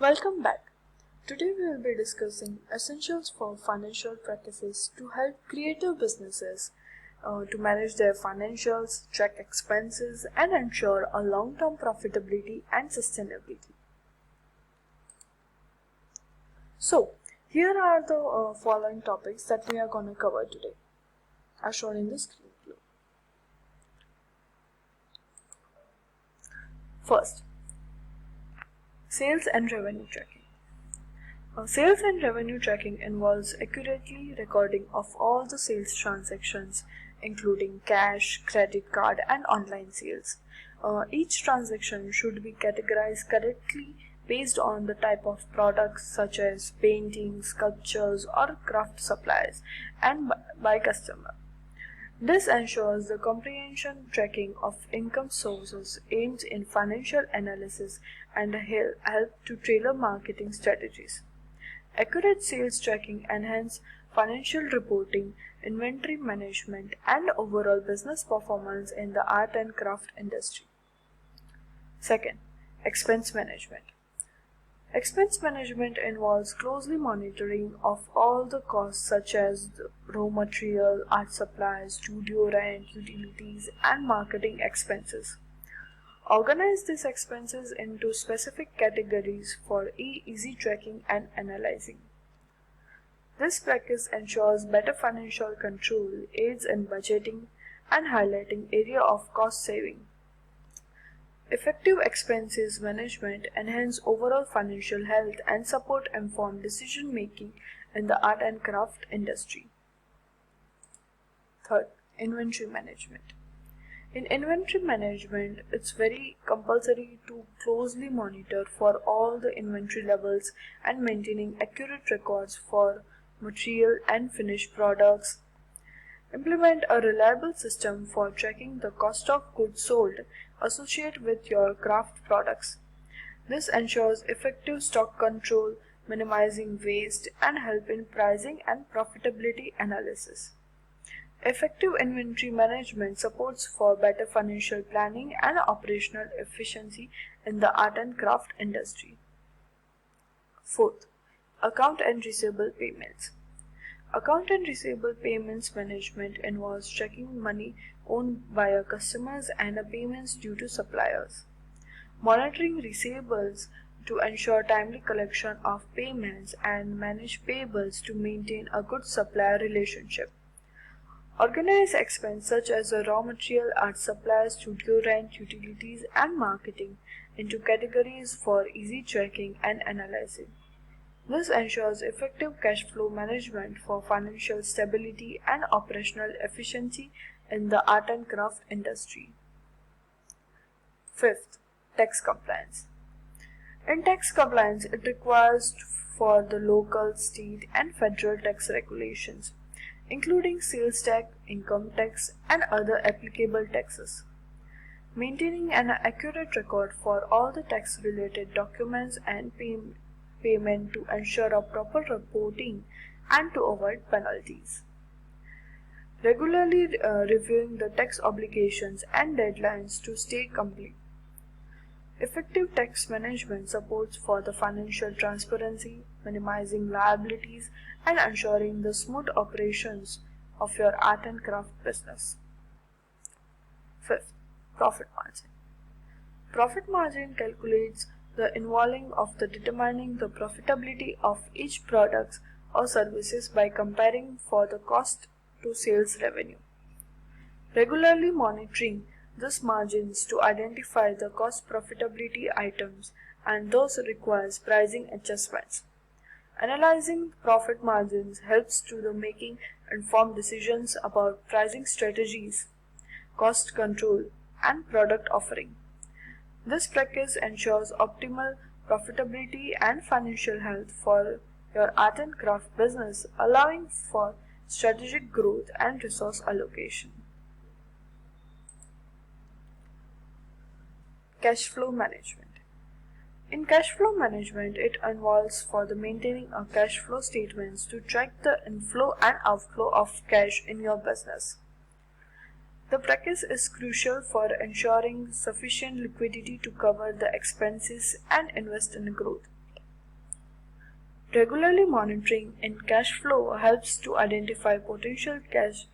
Welcome back. Today we will be discussing essentials for financial practices to help creative businesses to manage their financials, track expenses, and ensure a long-term profitability and sustainability. So, here are the following topics that we are going to cover today, as shown in the screen below. First, sales and revenue tracking. Sales and revenue tracking involves accurately recording of all the sales transactions, including cash, credit card, and online sales. Each transaction should be categorized correctly based on the type of products such as paintings, sculptures, or craft supplies, and by customer. This ensures the comprehensive tracking of income sources, aids in financial analysis, and help to tailor marketing strategies. Accurate sales tracking enhances financial reporting, inventory management, and overall business performance in the art and craft industry. Second, expense management. Expense management involves closely monitoring of all the costs such as raw material, art supplies, studio rent, utilities, and marketing expenses. Organize these expenses into specific categories for easy tracking and analyzing. This practice ensures better financial control, aids in budgeting, and highlighting area of cost saving. Effective expenses management enhance overall financial health and support informed decision making in the art and craft industry. Third, inventory management. In inventory management, it's very compulsory to closely monitor for all the inventory levels and maintaining accurate records for material and finished products. Implement a reliable system for tracking the cost of goods sold associated with your craft products. This ensures effective stock control, minimizing waste, and help in pricing and profitability analysis. Effective inventory management supports for better financial planning and operational efficiency in the art and craft industry. Fourth, account and receivable payments. Account and receivable payments management involves tracking money owned by our customers and payments due to suppliers. Monitoring receivables to ensure timely collection of payments and manage payables to maintain a good supplier relationship. Organize expense such as the raw material, art supplies, studio rent, utilities, and marketing into categories for easy tracking and analyzing. This ensures effective cash flow management for financial stability and operational efficiency in the art and craft industry. Fifth, tax compliance. In tax compliance, it requires for the local, state, and federal tax regulations, including sales tax, income tax, and other applicable taxes. Maintaining an accurate record for all the tax-related documents and payment to ensure a proper reporting and to avoid penalties. Regularly reviewing the tax obligations and deadlines to stay complete. Effective tax management supports for the financial transparency, minimizing liabilities, and ensuring the smooth operations of your art and craft business. Fifth, profit margin. Profit margin calculates the involving of the determining the profitability of each product or services by comparing for the cost to sales revenue. Regularly monitoring these margins to identify the cost profitability items and those requires pricing adjustments. Analyzing profit margins helps to the making informed decisions about pricing strategies, cost control, and product offering. This practice ensures optimal profitability and financial health for your art and craft business, allowing for strategic growth and resource allocation. Cash flow management. In cash flow management, it involves for the maintaining a cash flow statements to track the inflow and outflow of cash in your business. The practice is crucial for ensuring sufficient liquidity to cover the expenses and invest in growth. Regularly monitoring in cash flow helps to identify potential cash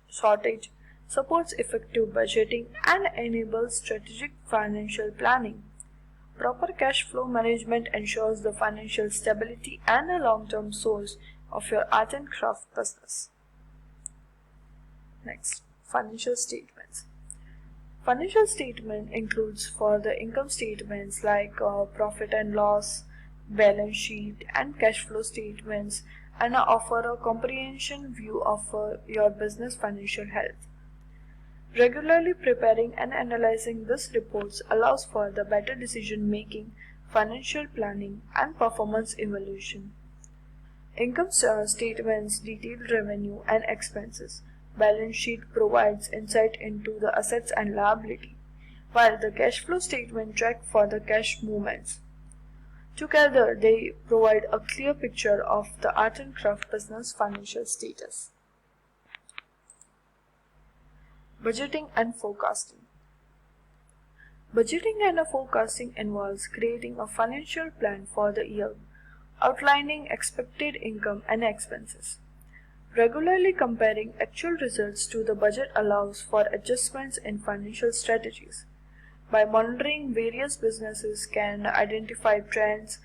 shortage, supports effective budgeting, and enables strategic financial planning. Proper cash flow management ensures the financial stability and a long-term source of your art and craft business. Next, financial statements. Financial statement includes for the income statements like profit and loss, balance sheet, and cash flow statements, and offer a comprehensive view of your business financial health. Regularly preparing and analyzing these reports allows for the better decision making, financial planning, and performance evaluation. Income statements detail revenue and expenses. Balance sheet provides insight into the assets and liability, while the cash flow statement track for the cash movements. Together, they provide a clear picture of the art and craft business financial status. Budgeting and forecasting. Budgeting and forecasting involves creating a financial plan for the year, outlining expected income and expenses. Regularly comparing actual results to the budget allows for adjustments in financial strategies. By monitoring, various businesses can identify trends,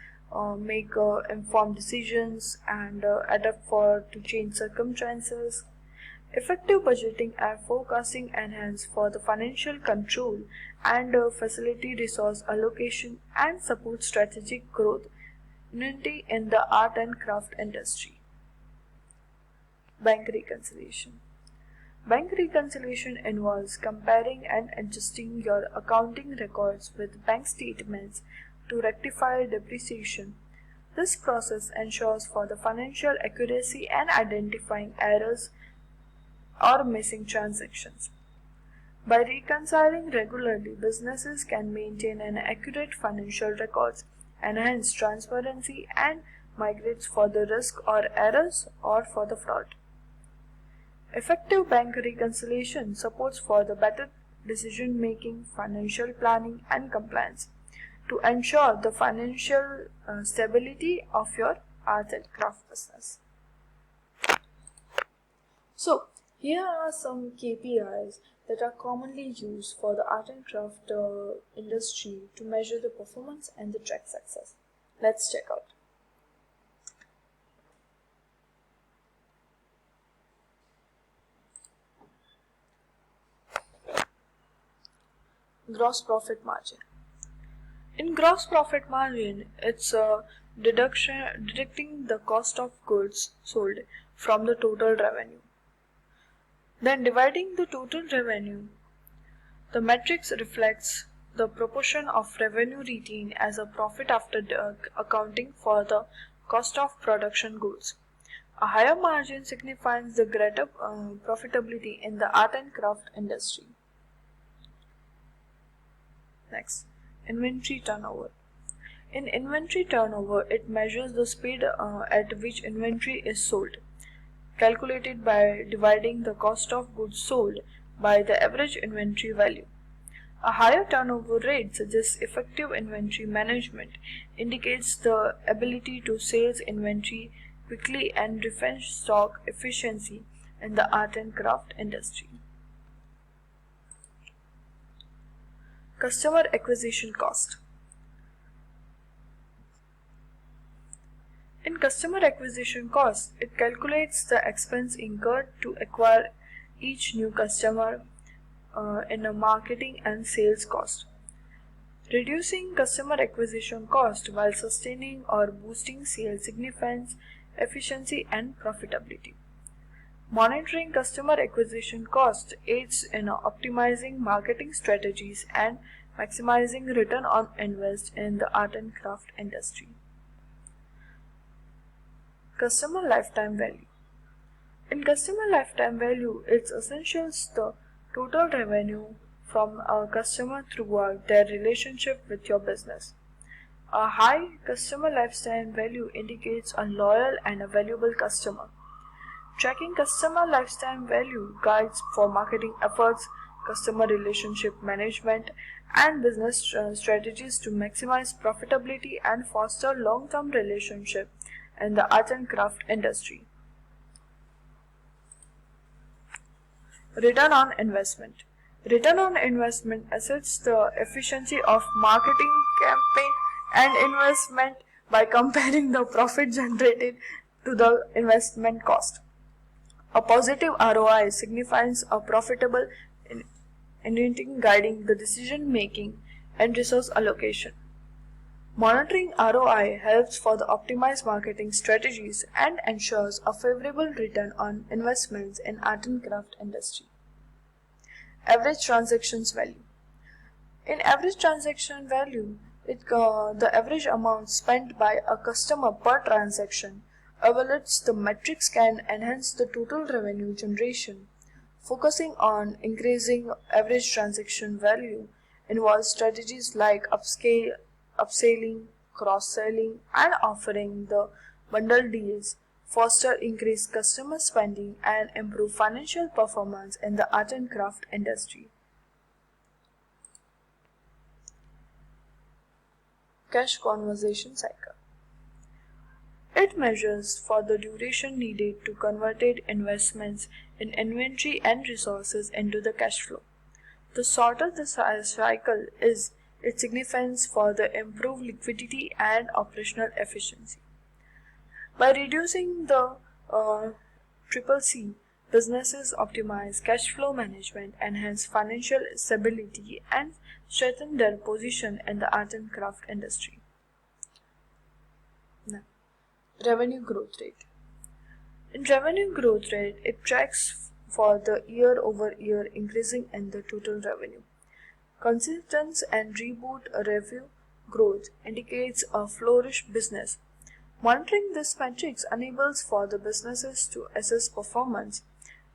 make informed decisions, and adapt to change circumstances. Effective budgeting and forecasting enhance for the financial control and facility resource allocation and support strategic growth unity in the art and craft industry. Bank reconciliation. Bank reconciliation involves comparing and adjusting your accounting records with bank statements to rectify depreciation. This process ensures for the financial accuracy and identifying errors or missing transactions. By reconciling regularly, businesses can maintain an accurate financial records, enhance transparency, and migrate for the risk or errors or for the fraud. Effective bank reconciliation supports for the better decision making, financial planning, and compliance to ensure the financial stability of your art and craft business. So, here are some KPIs that are commonly used for the art and craft industry to measure the performance and the track success. Let's check out. Gross profit margin. In gross profit margin, it's deducting the cost of goods sold from the total revenue. Then dividing the total revenue. The matrix reflects the proportion of revenue retained as a profit after accounting for the cost of production goods. A higher margin signifies the greater profitability in the art and craft industry. Next, inventory turnover. In inventory turnover, it measures the speed at which inventory is sold, calculated by dividing the cost of goods sold by the average inventory value. A higher turnover rate suggests effective inventory management, indicates the ability to sell inventory quickly and refresh stock efficiency in the art and craft industry. Customer acquisition cost. In customer acquisition cost, it calculates the expense incurred to acquire each new customer in a marketing and sales cost. Reducing customer acquisition cost while sustaining or boosting sales signifies efficiency and profitability. Monitoring customer acquisition cost aids in optimizing marketing strategies and maximizing return on invest in the art and craft industry. Customer lifetime value. In customer lifetime value, it's essential the total revenue from a customer throughout their relationship with your business. A high customer lifetime value indicates a loyal and a valuable customer. Tracking customer lifetime value guides for marketing efforts, customer relationship management, and business strategies to maximize profitability and foster long-term relationship in the art and craft industry. Return on investment. Return on investment assesses the efficiency of marketing campaign and investment by comparing the profit generated to the investment cost. A positive ROI signifies a profitable initiative guiding the decision making and resource allocation. Monitoring ROI helps for the optimized marketing strategies and ensures a favorable return on investments in art and craft industry. Average transactions value. In average transaction value, the average amount spent by a customer per transaction evaluates the metrics can enhance the total revenue generation. Focusing on increasing average transaction value involves strategies like upselling, cross-selling, and offering the bundle deals, foster increased customer spending, and improve financial performance in the art and craft industry. Cash conversion cycle. It measures for the duration needed to convert investments in inventory and resources into the cash flow. The shorter the cycle is, it signifies for the improved liquidity and operational efficiency. By reducing the CCC, businesses optimize cash flow management, enhance financial stability, and strengthen their position in the art and craft industry. Now, revenue growth rate. In revenue growth rate, it tracks for the year-over-year increasing in the total revenue. Consistent and reboot revenue growth indicates a flourished business. Monitoring this metrics enables for the businesses to assess performance,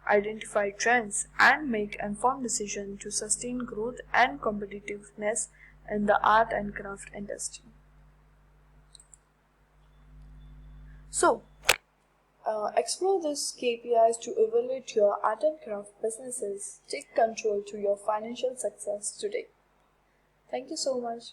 identify trends, and make informed decisions to sustain growth and competitiveness in the art and craft industry. So, explore these KPIs to evaluate your art and craft businesses. Take control to your financial success today. Thank you so much.